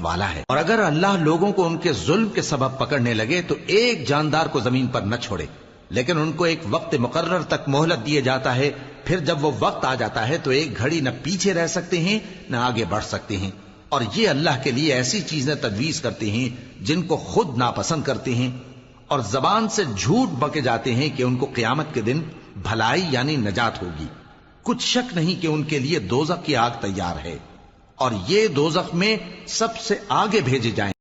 वाला है। और अगर अल्लाह लोगों को उनके जुल्म के सबब पकड़ने लगे तो एक जानदार को जमीन पर न छोड़े, लेकिन उनको एक वक्त मुकर्रर तक मोहलत दिए जाता है। फिर जब वो वक्त आ जाता है तो एक घड़ी न पीछे रह सकते हैं न आगे बढ़ सकते हैं। और ये अल्लाह के लिए ऐसी चीजें तजवीज करते हैं जिनको खुद नापसंद करते हैं, और जबान से झूठ बके जाते हैं कि उनको क़यामत के दिन भलाई यानी नजात होगी। कुछ शक नहीं कि उनके लिए दोजख की आग तैयार है, और ये दोजख में सबसे आगे भेजे जाएंगे।